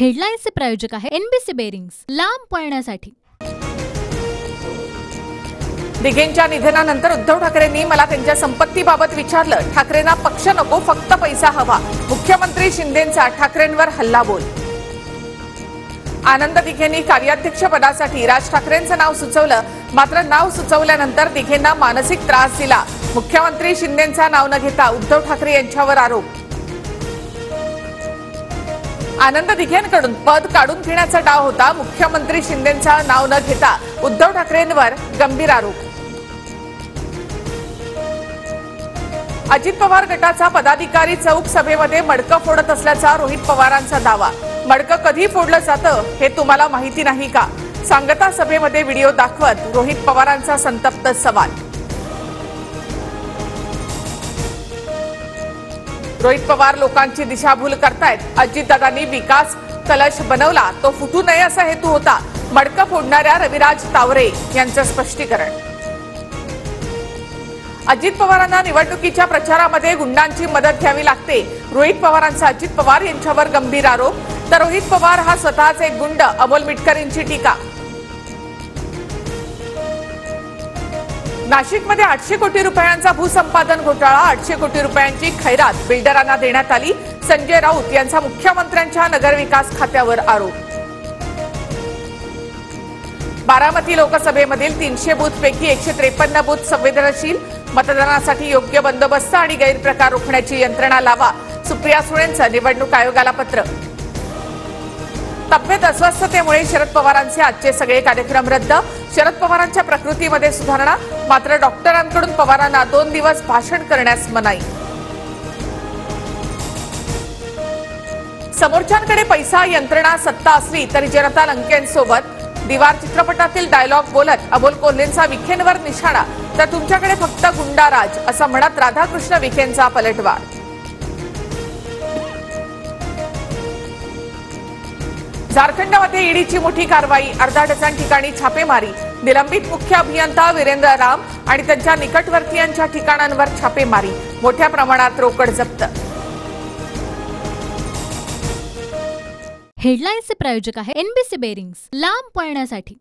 हेडलाईन्सचे प्रायोजक आहे NBC bearings, लांब पळण्यासाठी। दिघेंच्या निधनानंतर उद्धव ठाकरेंनी मला त्यांच्या संपत्तीबाबत विचारलं। ठाकरेंना पक्ष नको, फक्त पैसा हवा। मुख्यमंत्री शिंदेंचा ठाकरेंवर हल्लाबोल। आनंद दिघेंनी कार्याध्यक्ष पदासाठी राज ठाकरेंचं नाव सुचवलं, मात्र नाव सुचवल्यानंतर दिघेंना मानसिक त्रास दिला। मुख्यमंत्री शिंदेंचा नाव न घेता उद्धव ठाकरे यांच्यावर आरोप। आनंद दिघेंकडून पद काढून घेण्याचा डाव होता। मुख्यमंत्री शिंदेंचा नाव न घेता उद्धव ठाकरेंवर गंभीर आरोप। अजित पवार गटाचा पदाधिकारी चौक सभेमध्ये मडकं फोडत असल्याचा रोहित पवारांचा दावा। मडकं कधी फोडलं जातं हे तुम्हाला माहिती नाही का? सांगता सभेमध्ये व्हिडिओ दाखवत रोहित पवारांचा संतप्त सवाल। रोहित पवार लोकांची दिशाभूल करतायत। अजितदादांनी विकास कलश बनवला, तो फुटू नये असा हेतू होता। मडकं फोडणाऱ्या रविराज तावरे यांचं स्पष्टीकरण। अजित पवारांना निवडणुकीच्या प्रचारामध्ये गुंडांची मदत घ्यावी लागते। रोहित पवारांचा अजित पवार यांच्यावर गंभीर आरोप, तर रोहित पवार हा स्वतःच एक गुंड, अमोल मिटकर यांची टीका। नाशिकमध्ये 800 कोटी रुपयांचा भूसंपादन घोटाळा। 800 कोटी रुपयांची खैरात बिल्डरांना देण्यात आली। संजय राऊत यांचा मुख्यमंत्र्यांच्या नगरविकास खात्यावर आरोप। बारामती लोकसभेमधील 300 बूथपैकी 153 बूथ संवेदनशील। मतदानासाठी योग्य बंदोबस्त आणि गैरप्रकार रोखण्याची यंत्रणा लावा। सुप्रिया सुळेंचं निवडणूक आयोगाला पत्र। तब्येत अस्वस्थतेमुळे शरद पवारांचे आजचे सगळे कार्यक्रम रद्द। शरद पवारांच्या प्रकृतीमध्ये सुधारणा, मात्र डॉक्टरांकडून पवारांना 2 दिवस भाषण करण्यास मनाई। समोरच्यांकडे पैसा, यंत्रणा, सत्ता असली तरी जनता लंकेंसोबत। दिवार चित्रपटातील डायलॉग बोलत अमोल कोल्हेंचा विखेंवर निशाणा, तर तुमच्याकडे फक्त गुंडाराज असं म्हणत राधाकृष्ण विखेंचा पलटवार। झारखंडमध्ये ईडीची मोठी कारवाई। अर्धा डझन ठिकाणी छापेमारी। निलंबित मुख्य अभियंता वीरेंद्र राम आणि त्यांच्या निकटवर्तीयांच्या ठिकाणांवर छापेमारी। मोठ्या प्रमाणात रोकड जप्त। हेडलाईन्सचे प्रायोजक आहे एनबीसी बेरिंग्स, लांब पळण्यासाठी।